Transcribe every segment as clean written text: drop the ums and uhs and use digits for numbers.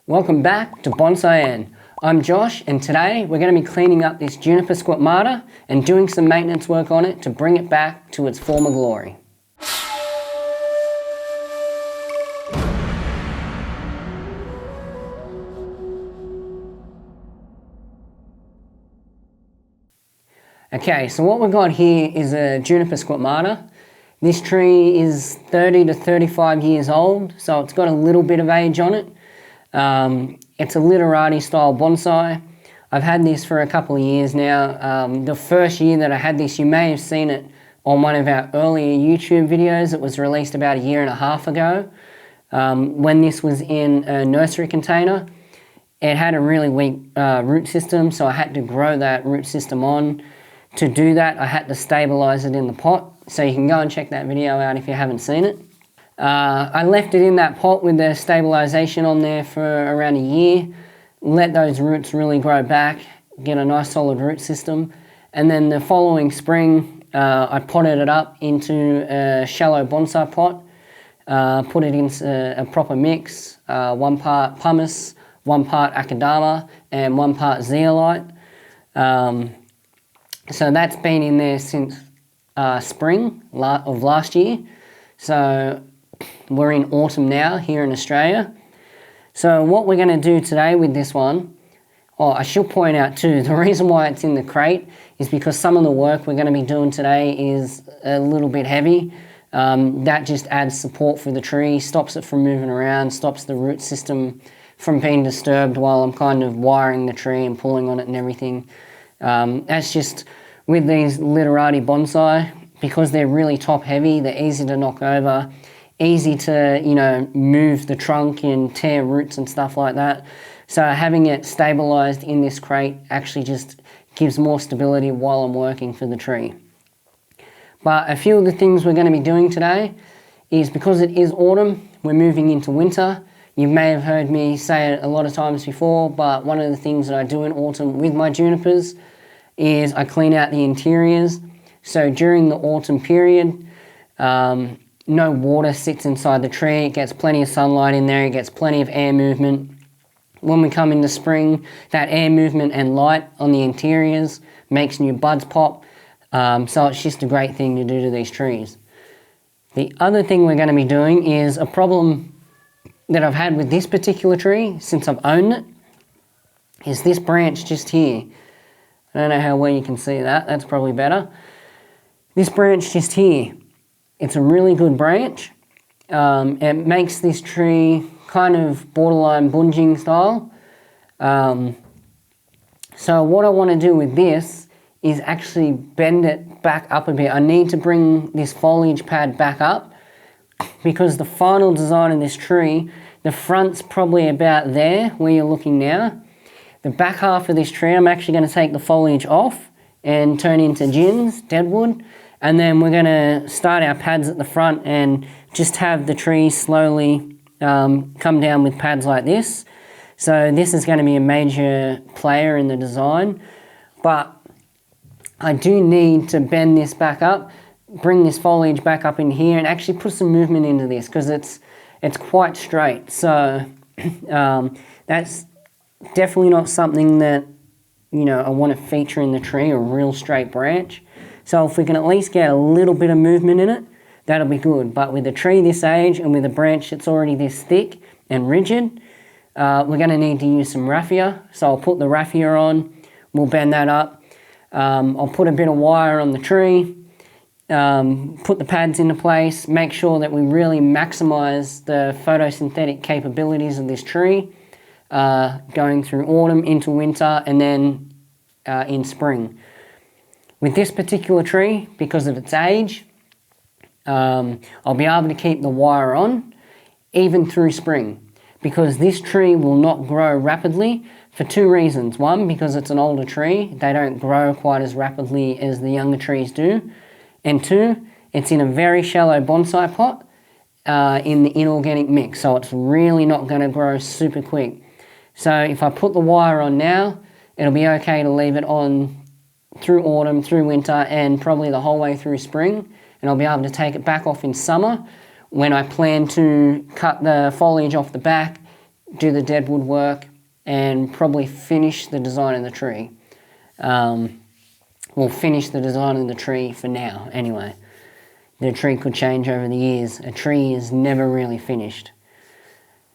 Welcome back to Bonsai-En. I'm Josh, and today we're going to be cleaning up this Juniper squamata and doing some maintenance work on it to bring it back to its former glory. Okay, so what we've got here is a Juniper squamata. This tree is 30 to 35 years old, so it's got a little bit of age on it. It's a literati style bonsai. I've had this for a couple of years now. The first year that I had this, you may have seen it on one of our earlier YouTube videos. It was released about a year and a half ago when this was in a nursery container. It had a really weak root system, so I had to grow that root system on. To do that, I had to stabilize it in the pot, so you can go and check that video out if you haven't seen it. I left it in that pot with the stabilization on there for around a year, let those roots really grow back, get a nice solid root system, and then the following spring I potted it up into a shallow bonsai pot, put it in a proper mix, 1 part pumice, 1 part akadama, and 1 part zeolite. So that's been in there since spring of last year. So we're in autumn now here in Australia. So what we're going to do today with this one, I should point out too, the reason why it's in the crate is because some of the work we're going to be doing today is a little bit heavy. That just adds support for the tree, stops it from moving around, stops the root system from being disturbed while I'm kind of wiring the tree and pulling on it and everything. That's just with these literati bonsai, because they're really top heavy, they're easy to knock over, easy to, move the trunk and tear roots and stuff like that. So having it stabilized in this crate actually just gives more stability while I'm working for the tree. But a few of the things we're going to be doing today is, because it is autumn, we're moving into winter. You may have heard me say it a lot of times before, but one of the things that I do in autumn with my junipers is I clean out the interiors. So during the autumn period, no water sits inside the tree. It gets plenty of sunlight in there. It gets plenty of air movement. When we come into spring, that air movement and light on the interiors makes new buds pop. So it's just a great thing to do to these trees. The other thing we're going to be doing is a problem that I've had with this particular tree since I've owned it, is this branch just here. I don't know how well you can see that. That's probably better. This branch just here. It's a really good branch. It makes this tree kind of borderline bungeing style. So what I want to do with this is actually bend it back up a bit. I need to bring this foliage pad back up, because the final design of this tree, the front's probably about there where you're looking now. The back half of this tree, I'm actually going to take the foliage off and turn into gins, deadwood. And then we're going to start our pads at the front and just have the tree slowly come down with pads like this. So this is going to be a major player in the design. But I do need to bend this back up, bring this foliage back up in here, and actually put some movement into this, because it's quite straight. So that's definitely not something that, I want to feature in the tree, a real straight branch. So if we can at least get a little bit of movement in it, that'll be good. But with a tree this age and with a branch that's already this thick and rigid, we're going to need to use some raffia. So I'll put the raffia on, we'll bend that up. I'll put a bit of wire on the tree, put the pads into place, make sure that we really maximize the photosynthetic capabilities of this tree, going through autumn into winter and then in spring. With this particular tree, because of its age, I'll be able to keep the wire on even through spring, because this tree will not grow rapidly for 2 reasons. 1, because it's an older tree. They don't grow quite as rapidly as the younger trees do. And 2, it's in a very shallow bonsai pot in the inorganic mix, so it's really not going to grow super quick. So if I put the wire on now, it'll be okay to leave it on through autumn, through winter, and probably the whole way through spring, and I'll be able to take it back off in summer when I plan to cut the foliage off the back, do the deadwood work, and probably finish the design of the tree. We'll finish the design of the tree for now, anyway. The tree could change over the years. A tree is never really finished.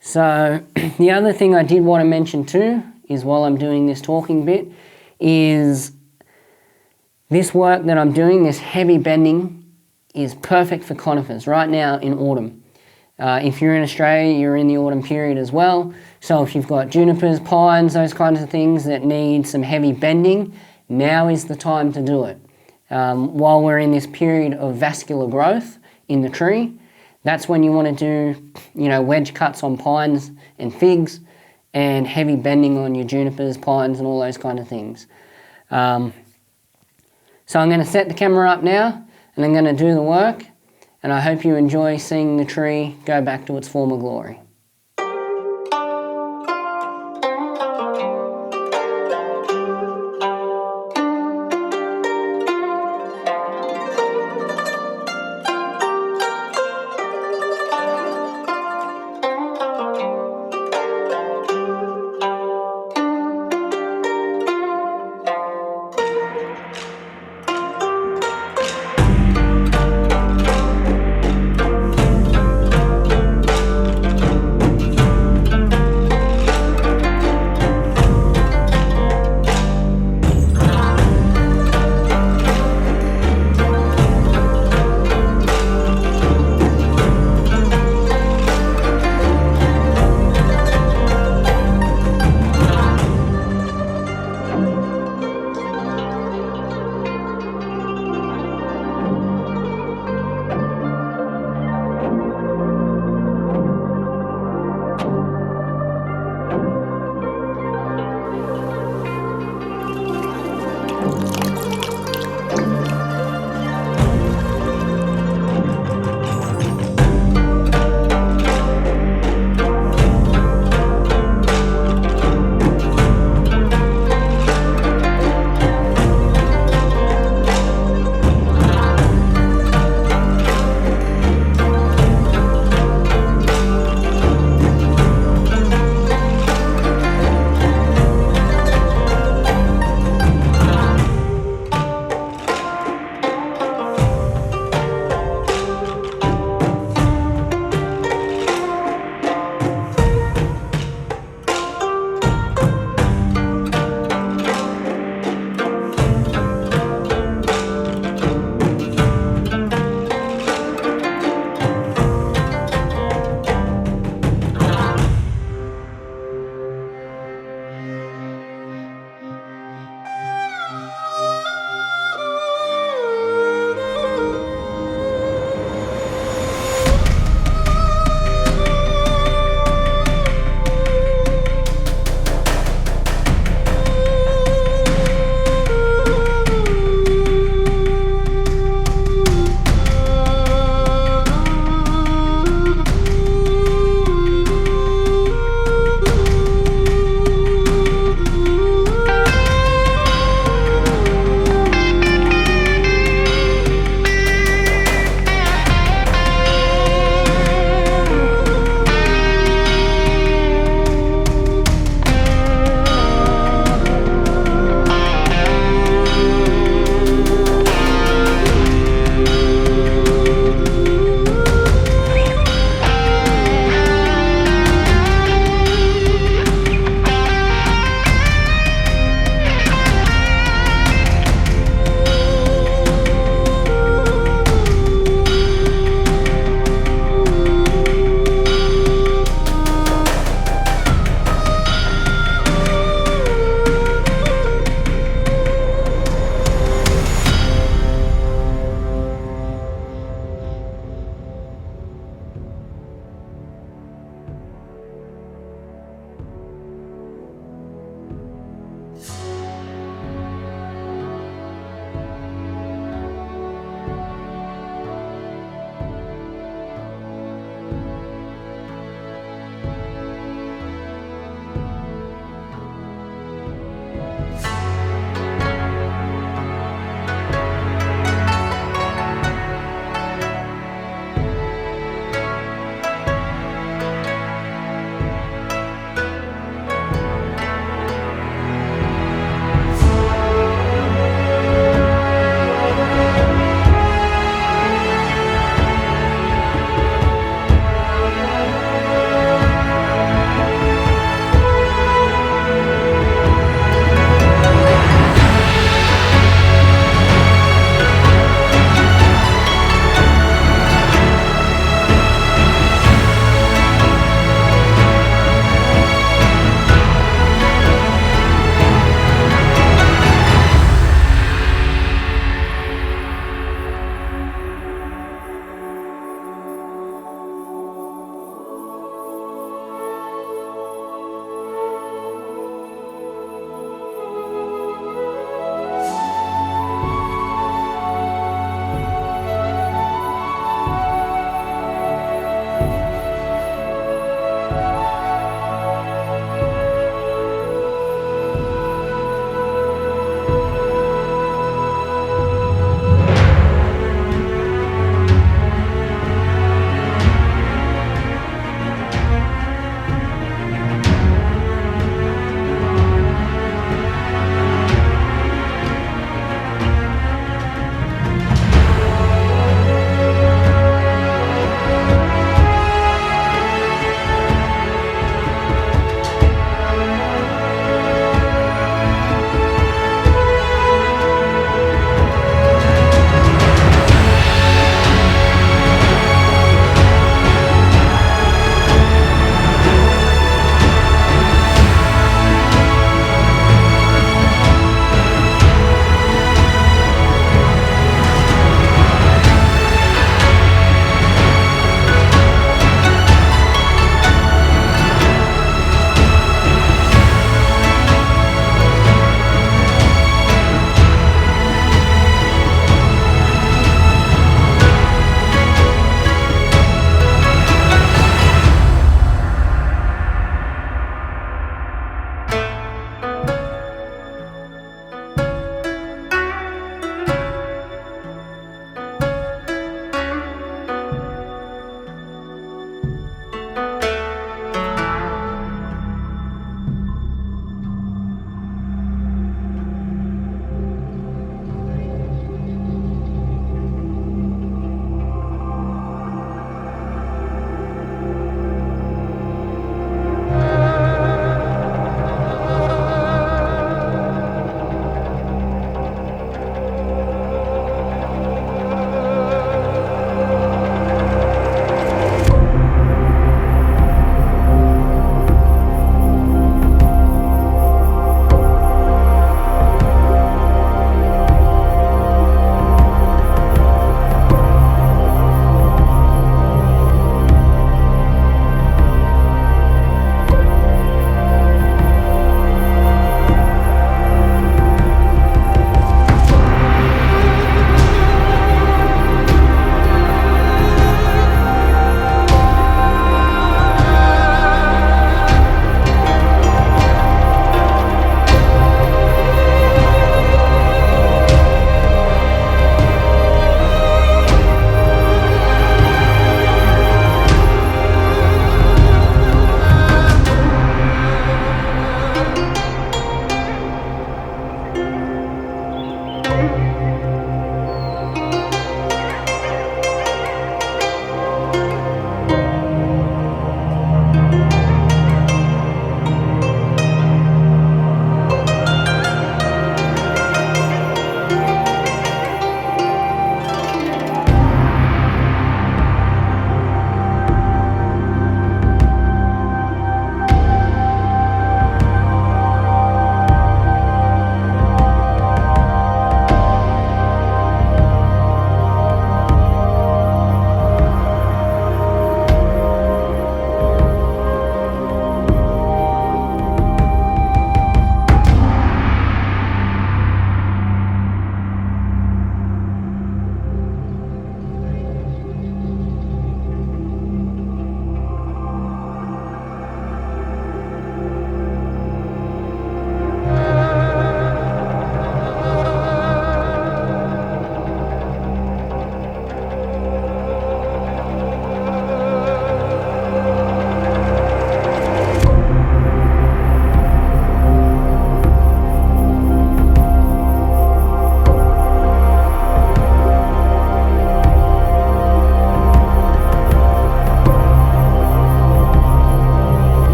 So the other thing I did want to mention too, is while I'm doing this talking bit, is this work that I'm doing, this heavy bending, is perfect for conifers right now in autumn. If you're in Australia, you're in the autumn period as well. So if you've got junipers, pines, those kinds of things that need some heavy bending, now is the time to do it. While we're in this period of vascular growth in the tree, that's when you want to do, wedge cuts on pines and figs, and heavy bending on your junipers, pines, and all those kind of things. So I'm going to set the camera up now, and I'm going to do the work, and I hope you enjoy seeing the tree go back to its former glory.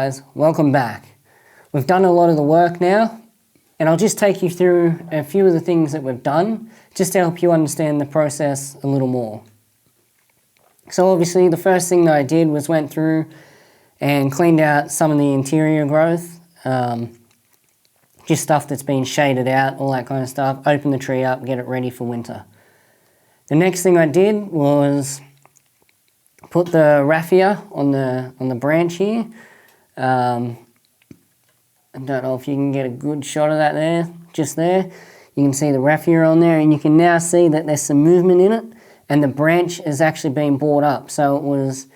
guys, welcome back. We've done a lot of the work now, and I'll just take you through a few of the things that we've done just to help you understand the process a little more. So obviously the first thing that I did was went through and cleaned out some of the interior growth, just stuff that's been shaded out, all that kind of stuff. Open the tree up, get it ready for winter. The next thing I did was put the raffia on the branch here. I don't know if you can get a good shot of that there, just there. You can see the raffia on there, and you can now see that there's some movement in it, and the branch is actually being brought up. So it was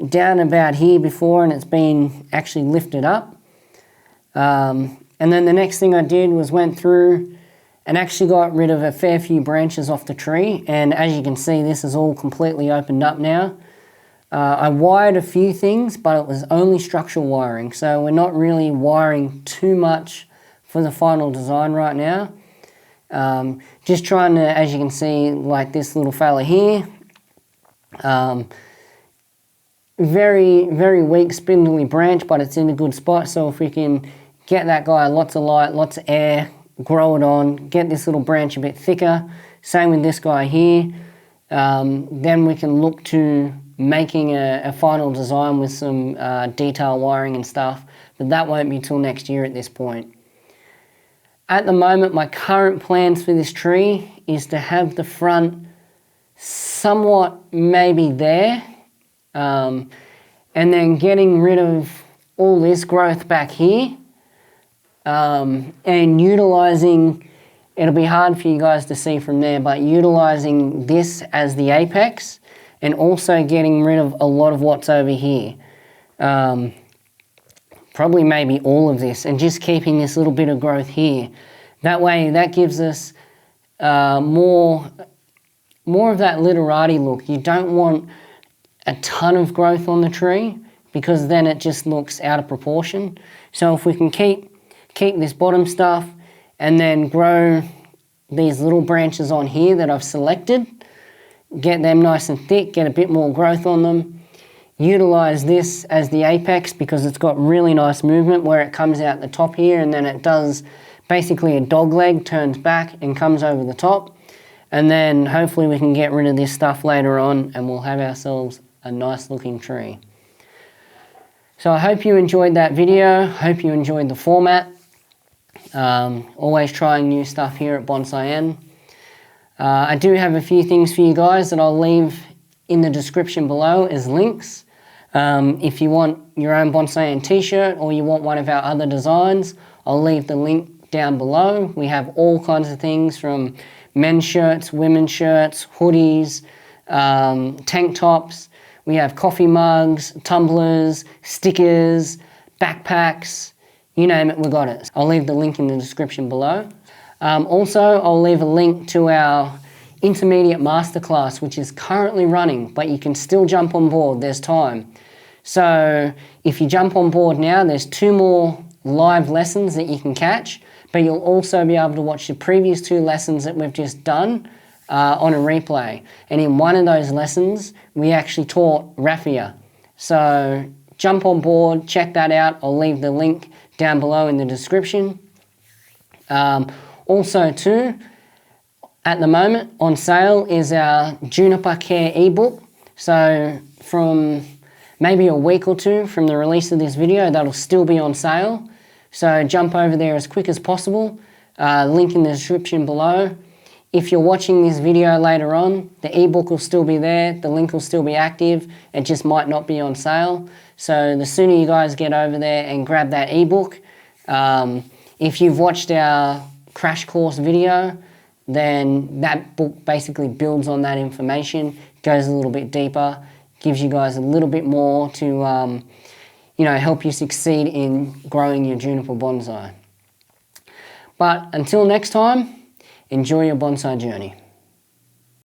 down about here before, and it's been actually lifted up. And then the next thing I did was went through and actually got rid of a fair few branches off the tree, and as you can see, this is all completely opened up now. I wired a few things, but it was only structural wiring, so we're not really wiring too much for the final design right now. Just trying to, as you can see, like this little fella here, very, very weak spindly branch, but it's in a good spot. So if we can get that guy lots of light, lots of air, grow it on, get this little branch a bit thicker, same with this guy here, then we can look to making a final design with some detail wiring and stuff, but that won't be till next year at this point. At the moment, my current plans for this tree is to have the front somewhat maybe there, and then getting rid of all this growth back here, and utilising, it'll be hard for you guys to see from there, but utilising this as the apex, and also getting rid of a lot of what's over here. Probably maybe all of this, and just keeping this little bit of growth here. That way, that gives us more of that literati look. You don't want a ton of growth on the tree, because then it just looks out of proportion. So if we can keep this bottom stuff and then grow these little branches on here that I've selected, get them nice and thick, get a bit more growth on them, utilize this as the apex because it's got really nice movement where it comes out the top here, and then it does basically a dog leg, turns back and comes over the top, and then hopefully we can get rid of this stuff later on and we'll have ourselves a nice looking tree. So I hope you enjoyed that video, hope you enjoyed the format. Always trying new stuff here at Bonsai-En. I do have a few things for you guys that I'll leave in the description below as links. If you want your own Bonsai-En t-shirt or you want one of our other designs, I'll leave the link down below. We have all kinds of things from men's shirts, women's shirts, hoodies, tank tops. We have coffee mugs, tumblers, stickers, backpacks, you name it, we got it. I'll leave the link in the description below. Also, I'll leave a link to our intermediate masterclass, which is currently running, but you can still jump on board, there's time. So if you jump on board now, there's 2 more live lessons that you can catch, but you'll also be able to watch the previous 2 lessons that we've just done on a replay. And in one of those lessons, we actually taught Raffia. So jump on board, check that out. I'll leave the link down below in the description. Also too, at the moment on sale is our Juniper Care ebook. So from maybe a week or 2 from the release of this video, that'll still be on sale. So jump over there as quick as possible. Link in the description below. If you're watching this video later on, the ebook will still be there, the link will still be active, it just might not be on sale. So the sooner you guys get over there and grab that ebook, if you've watched our crash course video, then that book basically builds on that information, goes a little bit deeper, gives you guys a little bit more to help you succeed in growing your juniper bonsai. But until next time, enjoy your bonsai journey.